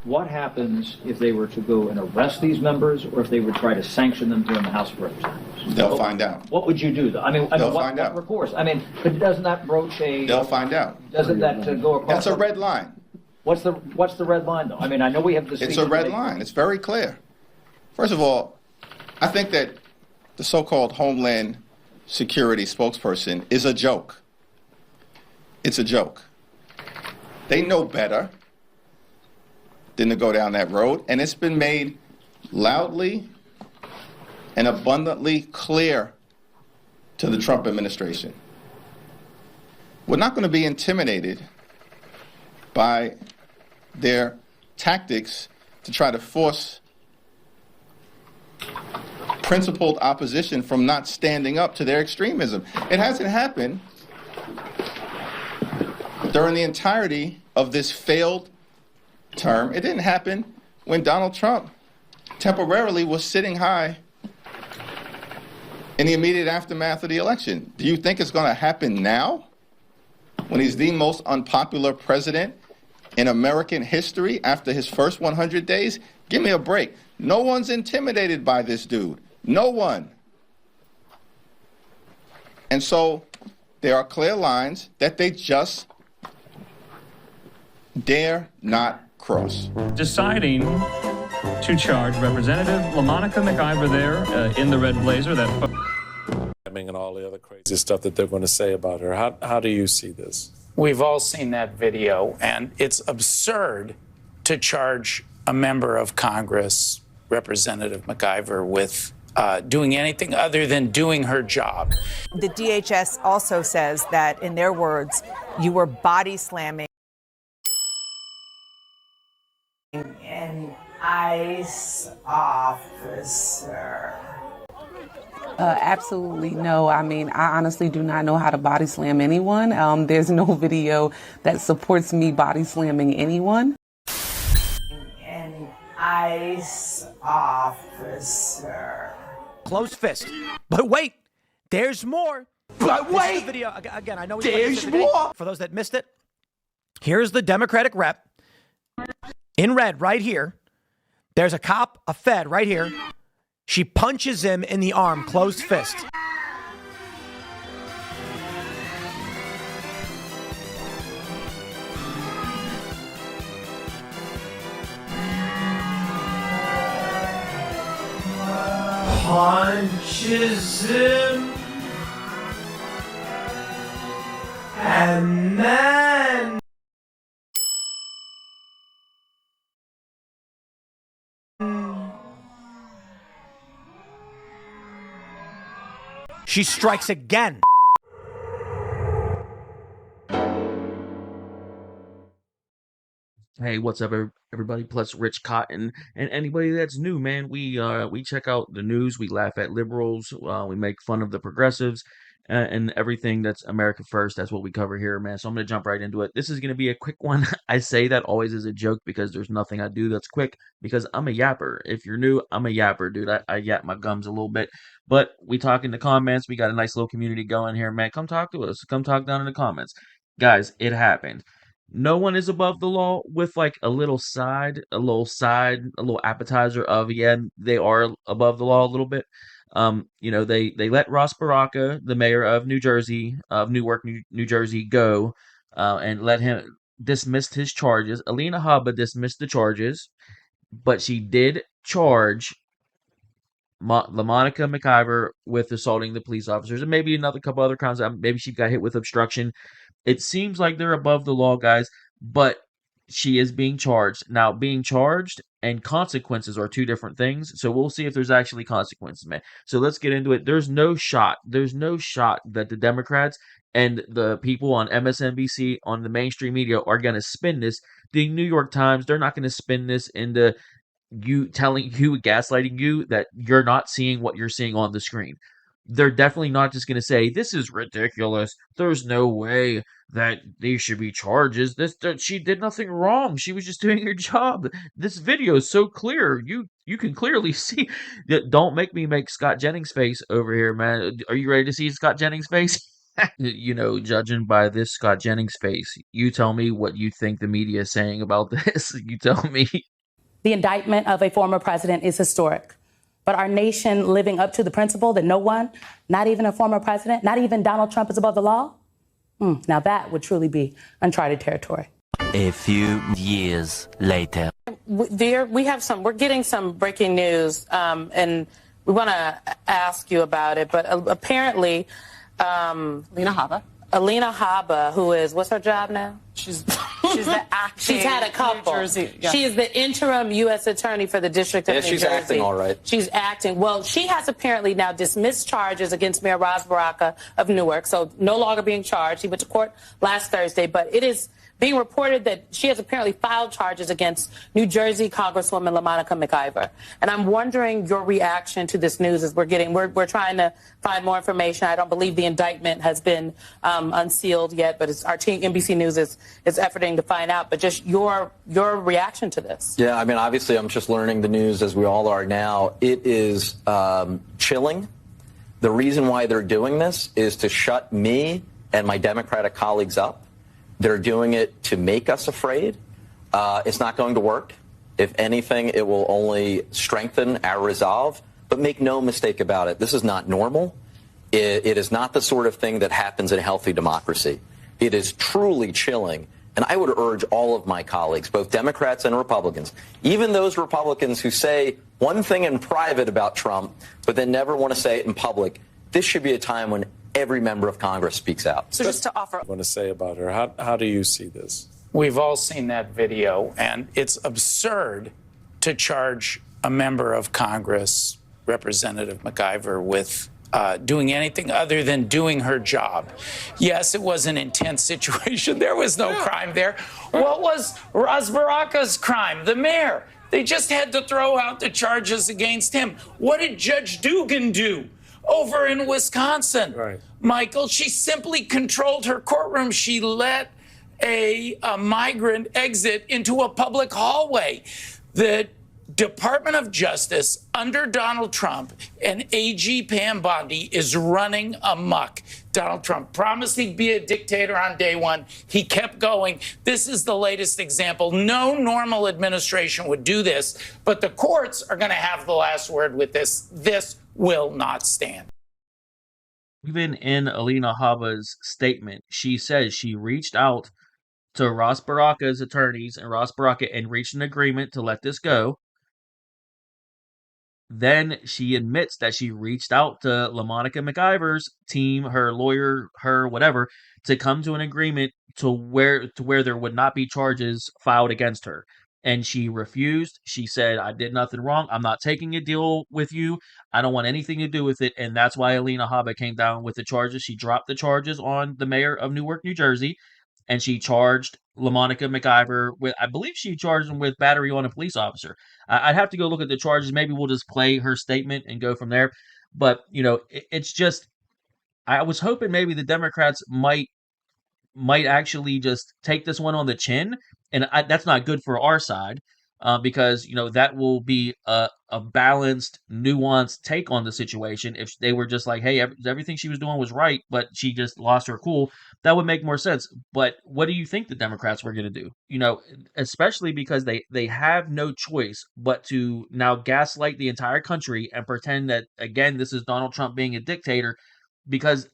what happens if they were to go and arrest these members, or if they would try to sanction them here in the House of Representatives? They'll find out. What would you do, though? They'll find out. What recourse? But doesn't that broach a... They'll find out. Doesn't that go across... That's a red line. What's the red line, though? I know we have this... It's a red line. It's very clear. First of all, I think that the so-called Homeland Security spokesperson is a joke. It's a joke. They know better than to go down that road, and it's been made loudly and abundantly clear to the Trump administration. We're not going to be intimidated by their tactics to try to force principled opposition from not standing up to their extremism. It hasn't happened during the entirety of this failed term. It didn't happen when Donald Trump temporarily was sitting high in the immediate aftermath of the election. Do you think it's going to happen now, when he's the most unpopular president in American history after his first 100 days? Give me a break. No one's intimidated by this dude. No one. And so there are clear lines that they just dare not cross. Deciding to charge Representative LaMonica McIver there in the red blazer, that and all the other crazy stuff that they're going to say about her. How do you see this? We've all seen that video, and it's absurd to charge a member of Congress, Representative McIver, with doing anything other than doing her job. The DHS also says that, in their words, you were body slamming an ICE officer. Absolutely no. I honestly do not know how to body slam anyone. There's no video that supports me body slamming anyone. An ICE officer. Closed fist. But wait, there's more. But wait, this is the video again. I know there's more. For those that missed it, here's the Democratic rep in red right here. There's a cop, a Fed right here. She punches him in the arm, closed fist. Punches him. And then she strikes again. Hey, what's up, everybody? Plus Rich Cotton and anybody that's new, man. We check out the news. We laugh at liberals. We make fun of the progressives and everything that's America first. That's what we cover here, man. So I'm gonna jump right into it. This is gonna be a quick one. I say that always as a joke because there's nothing I do that's quick, because I'm a yapper. If you're new, I'm a yapper, dude. I yap my gums a little bit. But we talk in the comments. We got a nice little community going here, man. Come talk to us. Come talk down in the comments. Guys, it happened. No one is above the law, with like a little appetizer of, yeah, they are above the law a little bit. They let Ross Baraka, the mayor of Newark, New Jersey, go and let him dismiss his charges. Alina Habba dismissed the charges, but she did charge LaMonica McIver with assaulting the police officers and maybe another couple other crimes. Maybe she got hit with obstruction. It seems like they're above the law, guys, but she is being charged. Now, being charged and consequences are two different things, so we'll see if there's actually consequences, man. So let's get into it. There's no shot that the Democrats and the people on MSNBC, on the mainstream media, are going to spin this. The New York Times, they're not going to spin this into gaslighting you that you're not seeing what you're seeing on the screen. They're definitely not just going to say, this is ridiculous. There's no way that these should be charges. She did nothing wrong. She was just doing her job. This video is so clear. You can clearly see. Don't make me make Scott Jennings' face over here, man. Are you ready to see Scott Jennings' face? Judging by this Scott Jennings face, you tell me what you think the media is saying about this. You tell me. The indictment of a former president is historic. But our nation living up to the principle that no one, not even a former president, not even Donald Trump, is above the law? Now that would truly be uncharted territory. A few years later. We're getting some breaking news, and we want to ask you about it. But apparently, Alina Habba, who is, what's her job now? She's the acting. She's had a couple. New Jersey, yeah. She is the interim U.S. attorney for the District of New Jersey. Yeah, she's acting all right. She's acting. Well, she has apparently now dismissed charges against Mayor Ras Baraka of Newark, so no longer being charged. He went to court last Thursday, but it is being reported that she has apparently filed charges against New Jersey Congresswoman LaMonica McIver. And I'm wondering your reaction to this news as we're trying to find more information. I don't believe the indictment has been unsealed yet, but our team, NBC News, is efforting to find out. But just your reaction to this. Yeah, I mean, obviously, I'm just learning the news as we all are now. It is chilling. The reason why they're doing this is to shut me and my Democratic colleagues up. They're doing it to make us afraid. It's not going to work. If anything, it will only strengthen our resolve. But make no mistake about it, this is not normal. It is not the sort of thing that happens in a healthy democracy. It is truly chilling. And I would urge all of my colleagues, both Democrats and Republicans, even those Republicans who say one thing in private about Trump, but then never want to say it in public, this should be a time when every member of Congress speaks out. So just to offer, I want to say about her. How do you see this? We've all seen that video, and it's absurd to charge a member of Congress, Representative McIver, with doing anything other than doing her job. Yes, it was an intense situation. There was no crime there. What was Ras Baraka's crime? The mayor. They just had to throw out the charges against him. What did Judge Dugan do over in Wisconsin? Right. Michael, she simply controlled her courtroom. She let a migrant exit into a public hallway. The Department of Justice under Donald Trump and AG Pam Bondi is running amok. Donald Trump promised he'd be a dictator on day one. He kept going. This is the latest example. No normal administration would do this, but the courts are going to have the last word with this. This will not stand. Even in Alina Habba's statement, she says she reached out to Ras Baraka's attorneys and Ras Baraka and reached an agreement to let this go. Then she admits that she reached out to LaMonica McIver's team, her lawyer, her whatever, to come to an agreement to where there would not be charges filed against her. And she refused. She said, I did nothing wrong. I'm not taking a deal with you. I don't want anything to do with it. And that's why Alina Habba came down with the charges. She dropped the charges on the mayor of Newark, New Jersey, and she charged LaMonica McIver with, I believe she charged him with battery on a police officer. I'd have to go look at the charges. Maybe we'll just play her statement and go from there. But, you know, it's just, I was hoping maybe the Democrats might actually just take this one on the chin. And that's not good for our side because, you know, that will be a balanced, nuanced take on the situation. If they were just like, hey, everything she was doing was right, but she just lost her cool, that would make more sense. But what do you think the Democrats were going to do? You know, especially because they have no choice but to now gaslight the entire country and pretend that, again, this is Donald Trump being a dictator because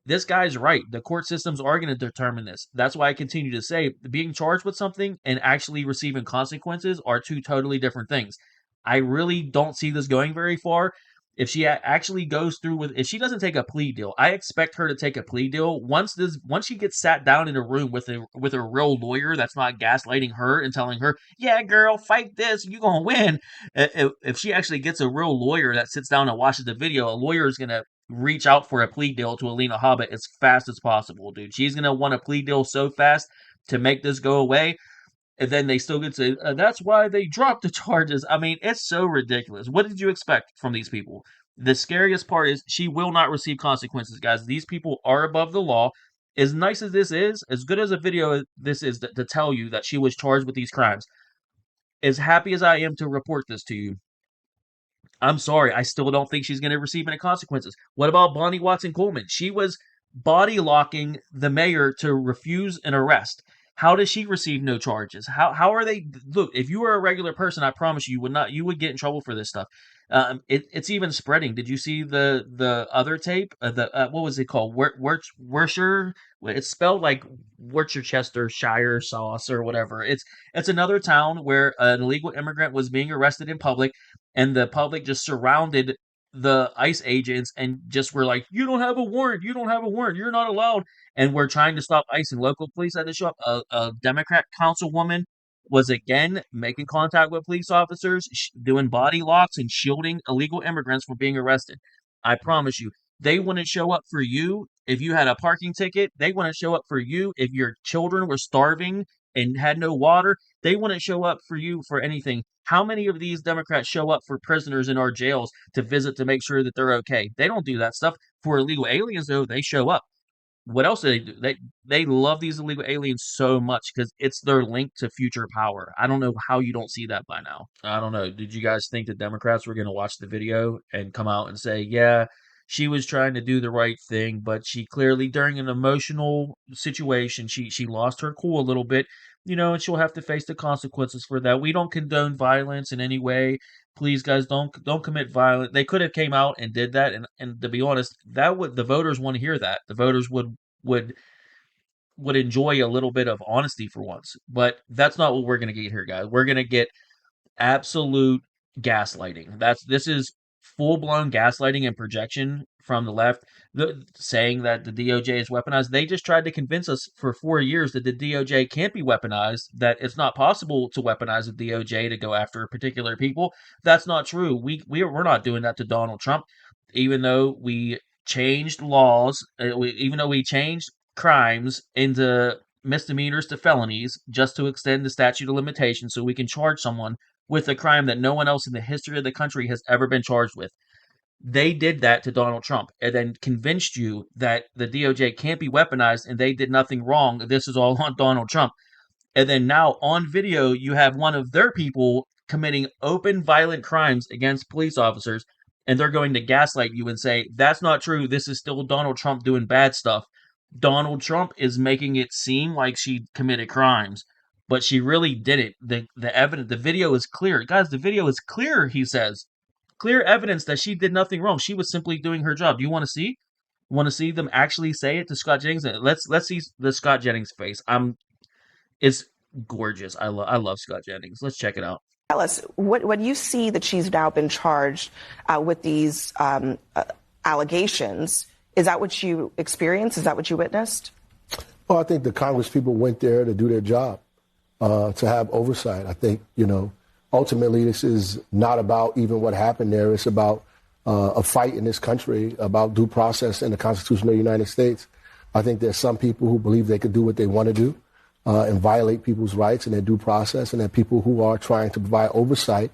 this guy's right. The court systems are going to determine this. That's why I continue to say being charged with something and actually receiving consequences are two totally different things. I really don't see this going very far. If she actually goes through with, if she doesn't take a plea deal, I expect her to take a plea deal once she gets sat down in a room with a real lawyer that's not gaslighting her and telling her, yeah, girl, fight this, you're gonna win. If she actually gets a real lawyer that sits down and watches the video, a lawyer is gonna reach out for a plea deal to Alina Habba as fast as possible, dude. She's gonna want a plea deal so fast to make this go away. And then they still get to say, that's why they dropped the charges. I mean, it's so ridiculous. What did you expect from these people? The scariest part is she will not receive consequences, guys. These people are above the law. As nice as this is, as good as a video this is to tell you that she was charged with these crimes, as happy as I am to report this to you, I'm sorry, I still don't think she's going to receive any consequences. What about Bonnie Watson Coleman? She was body locking the mayor to refuse an arrest. How does she receive no charges? How are they? Look, if you were a regular person, I promise you would not. You would get in trouble for this stuff. It's even spreading. Did you see the other tape? What was it called? Worcestershire. It's spelled like Worcestershire sauce or whatever. It's another town where an illegal immigrant was being arrested in public, and the public just surrounded the ICE agents and just were like, "You don't have a warrant. You don't have a warrant. You're not allowed." And we're trying to stop ICE, and local police had to show up. A Democrat councilwoman was again making contact with police officers, doing body locks and shielding illegal immigrants from being arrested. I promise you, they wouldn't show up for you if you had a parking ticket. They wouldn't show up for you if your children were starving and had no water. They wouldn't show up for you for anything. How many of these Democrats show up for prisoners in our jails to visit to make sure that they're okay? They don't do that stuff. For illegal aliens, though, they show up. What else do they do? They love these illegal aliens so much because it's their link to future power. I don't know how you don't see that by now. I don't know. Did you guys think the Democrats were going to watch the video and come out and say, yeah, she was trying to do the right thing, but she clearly, during an emotional situation, she lost her cool a little bit, and she'll have to face the consequences for that. We don't condone violence in any way. Please, guys, don't commit violence. They could have came out and did that, and to be honest, the voters want to hear that. The voters would enjoy a little bit of honesty for once. But that's not what we're going to get here, guys. We're going to get absolute gaslighting. This is full-blown gaslighting and projection from the left, saying that the DOJ is weaponized. They just tried to convince us for 4 years that the DOJ can't be weaponized, that it's not possible to weaponize the DOJ to go after particular people. That's not true. We're not doing that to Donald Trump, even though we changed laws, even though we changed crimes into misdemeanors to felonies just to extend the statute of limitations so we can charge someone with a crime that no one else in the history of the country has ever been charged with. They did that to Donald Trump and then convinced you that the DOJ can't be weaponized and they did nothing wrong. This is all on Donald Trump. And then now on video, you have one of their people committing open violent crimes against police officers, and they're going to gaslight you and say, that's not true. This is still Donald Trump doing bad stuff. Donald Trump is making it seem like she committed crimes, but she really didn't. The evidence, the video is clear. Guys, the video is clear, he says. Clear evidence that she did nothing wrong. She was simply doing her job. Do you want to see? Want to see them actually say it to Scott Jennings? Let's see the Scott Jennings face. It's gorgeous. I love Scott Jennings. Let's check it out. Tell us, when you see that she's now been charged with these allegations, is that what you experienced? Is that what you witnessed? Well, I think the Congress people went there to do their job, to have oversight. I think, ultimately this is not about even what happened there. It's about a fight in this country, about due process and the Constitution of the United States. I think there's some people who believe they could do what they want to do and violate people's rights and their due process, and there are people who are trying to provide oversight,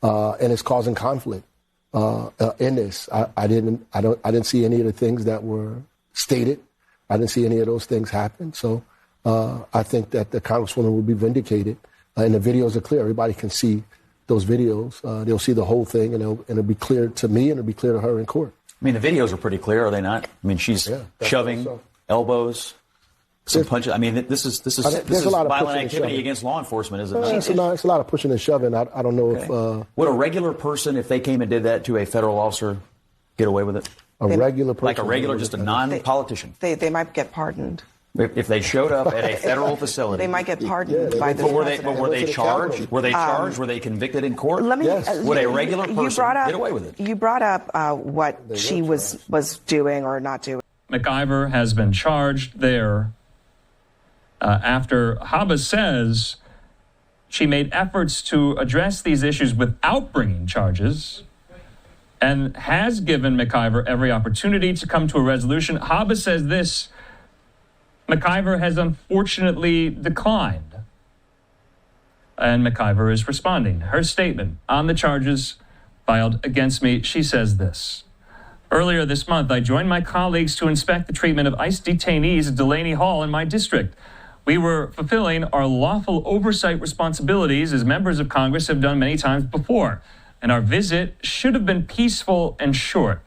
and it's causing conflict in this. I didn't see any of the things that were stated. I didn't see any of those things happen. So I think that the Congresswoman will be vindicated. And the videos are clear. Everybody can see those videos. They'll see the whole thing, and it'll be clear to me, and it'll be clear to her in court. I mean, the videos are pretty clear, are they not? I mean, she's shoving, elbows, some punches. I mean, this is violent activity against law enforcement, isn't it? It's a lot of pushing and shoving. I don't know if... Would a regular person, if they came and did that to a federal officer, get away with it? Regular person? Like a regular, just a non-politician? They might get pardoned. If they showed up at a federal facility, they might get pardoned by the president. But were they charged? Were they charged? Were they convicted in court? Would a regular person get away with it? You brought up what she was doing or not doing. McIver has been charged there after Habba says she made efforts to address these issues without bringing charges and has given McIver every opportunity to come to a resolution. Habba says this: McIver has unfortunately declined. And McIver is responding. Her statement on the charges filed against me, she says this: earlier this month, I joined my colleagues to inspect the treatment of ICE detainees at Delaney Hall in my district. We were fulfilling our lawful oversight responsibilities as members of Congress have done many times before. And our visit should have been peaceful and short.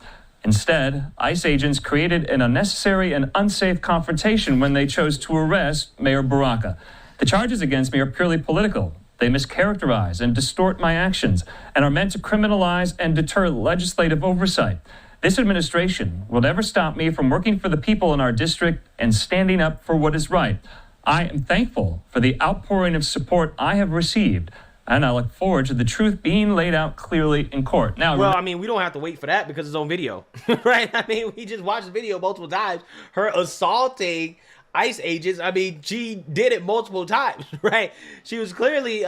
Instead, ICE agents created an unnecessary and unsafe confrontation when they chose to arrest Mayor Baraka. The charges against me are purely political. They mischaracterize and distort my actions and are meant to criminalize and deter legislative oversight. This administration will never stop me from working for the people in our district and standing up for what is right. I am thankful for the outpouring of support I have received, and I look forward to the truth being laid out clearly in court. Now, well, I mean, we don't have to wait for that because it's on video, right? I mean, we just watched the video multiple times. Her assaulting ICE agents. I mean, she did it multiple times, right? She was clearly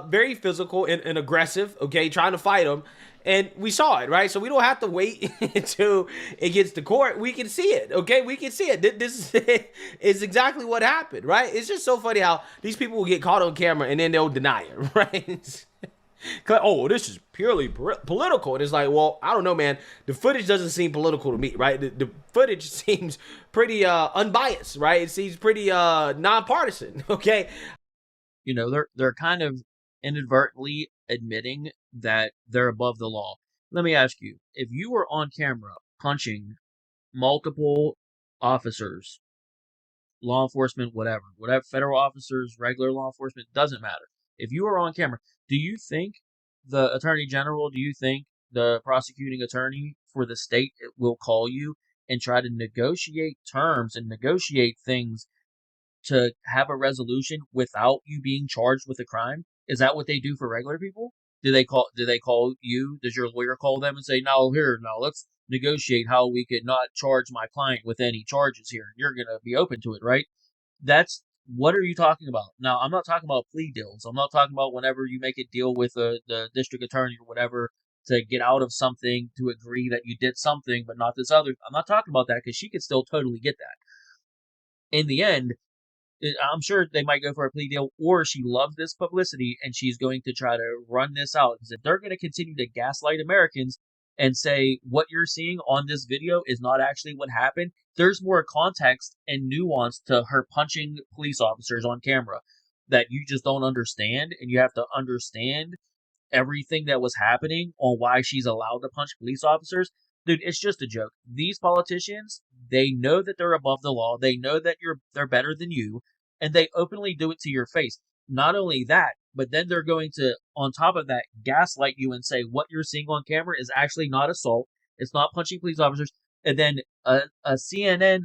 very physical and aggressive, okay, trying to fight them. And we saw it, right? So we don't have to wait until it gets to court. We can see it, okay? We can see it. This is exactly what happened, right? It's just so funny how these people will get caught on camera and then they'll deny it, right? Oh, this is purely political. And it's like, well, I don't know, man. The footage doesn't seem political to me, right? The footage seems pretty unbiased, right? It seems pretty nonpartisan, okay? You know, they're kind of inadvertently admitting that they're above the law. Let me ask you, if you were on camera punching multiple officers, law enforcement, whatever, federal officers, regular law enforcement, doesn't matter. If you were on camera, do you think the attorney general, do you think the prosecuting attorney for the state will call you and try to negotiate terms and negotiate things to have a resolution without you being charged with a crime? Is that what they do for regular people? Do they call you? Does your lawyer call them and say, now let's negotiate how we could not charge my client with any charges here? You're going to be open to it, right? What are you talking about? Now, I'm not talking about plea deals. I'm not talking about whenever you make a deal with the district attorney or whatever to get out of something, to agree that you did something, but not this other. I'm not talking about that because she could still totally get that. In the end, I'm sure they might go for a plea deal, or she loves this publicity and she's going to try to run this out. Because if they're going to continue to gaslight Americans and say what you're seeing on this video is not actually what happened, there's more context and nuance to her punching police officers on camera that you just don't understand, and you have to understand everything that was happening on why she's allowed to punch police officers. Dude, it's just a joke. These politicians, they know that they're above the law. They know that they're better than you, and they openly do it to your face. Not only that, but then they're going to, on top of that, gaslight you and say what you're seeing on camera is actually not assault. It's not punching police officers. And then a CNN,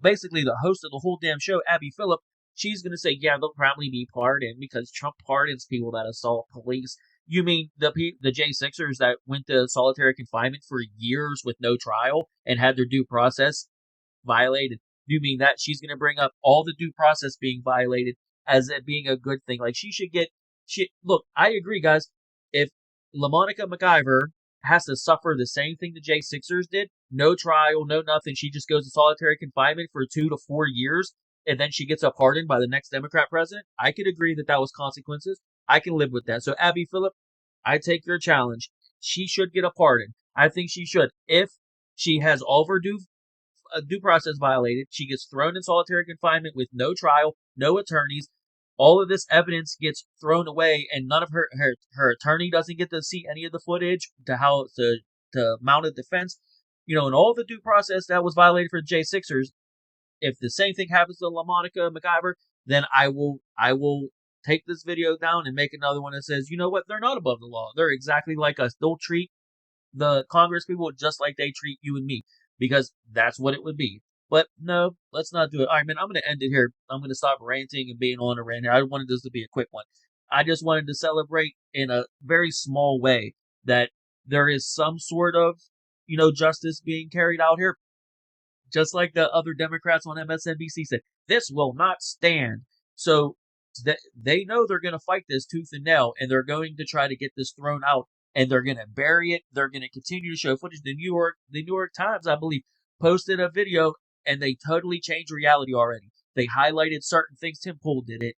basically the host of the whole damn show, Abby Phillip, she's going to say, yeah, they'll probably be pardoned because Trump pardons people that assault police. You mean the J6ers that went to solitary confinement for years with no trial and had their due process violated? You mean that she's going to bring up all the due process being violated as it being a good thing? Like, she should get... Look, I agree, guys. If LaMonica McIver has to suffer the same thing the J6ers did, no trial, no nothing, she just goes to solitary confinement for 2 to 4 years, and then she gets a pardon by the next Democrat president, I could agree that was consequences. I can live with that. So, Abby Phillip, I take your challenge. She should get a pardon. I think she should. If she has all of her due process violated, she gets thrown in solitary confinement with no trial, no attorneys, all of this evidence gets thrown away, and none of her attorney doesn't get to see any of the footage to mount a defense, and all the due process that was violated for the J6ers. If the same thing happens to LaMonica McIver, then I will take this video down and make another one that says, you know what, they're not above the law. They're exactly like us. They'll treat the Congress people just like they treat you and me, because that's what it would be. But no, let's not do it. All right, man, I'm going to end it here. I'm going to stop ranting and being on a rant here. I wanted this to be a quick one. I just wanted to celebrate in a very small way that there is some sort of, justice being carried out here. Just like the other Democrats on MSNBC said, this will not stand. So they know they're going to fight this tooth and nail, and they're going to try to get this thrown out, and they're going to bury it. They're going to continue to show footage. The New York Times, I believe, posted a video, and they totally changed reality already. They highlighted certain things. Tim Pool did it.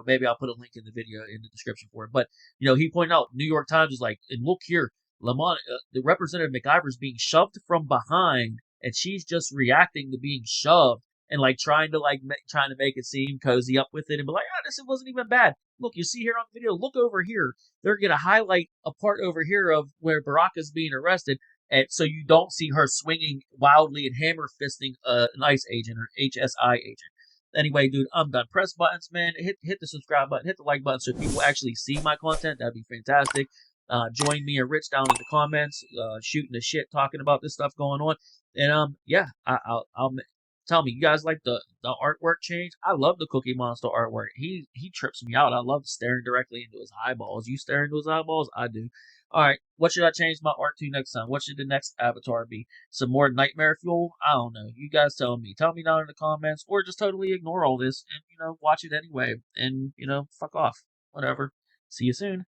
Maybe I'll put a link in the video in the description for it. But, he pointed out, New York Times is like, and look here, the Representative McIver is being shoved from behind, and she's just reacting to being shoved and trying to make it seem cozy up with it and be like, this wasn't even bad. Look, you see here on the video, look over here. They're going to highlight a part over here of where Barack is being arrested, and so you don't see her swinging wildly and hammer fisting an ICE agent or HSI agent. Anyway, dude, I'm done. Press buttons, man. Hit the subscribe button. Hit the like button so people actually see my content. That'd be fantastic. Join me and Rich down in the comments, shooting the shit, talking about this stuff going on. And yeah, I'll tell me, you guys like the artwork change? I love the Cookie Monster artwork. He trips me out. I love staring directly into his eyeballs. You stare into his eyeballs? I do. All right, what should I change my art to next time? What should the next avatar be? Some more nightmare fuel? I don't know. You guys tell me. Tell me down in the comments, or just totally ignore all this and watch it anyway. And fuck off. Whatever. See you soon.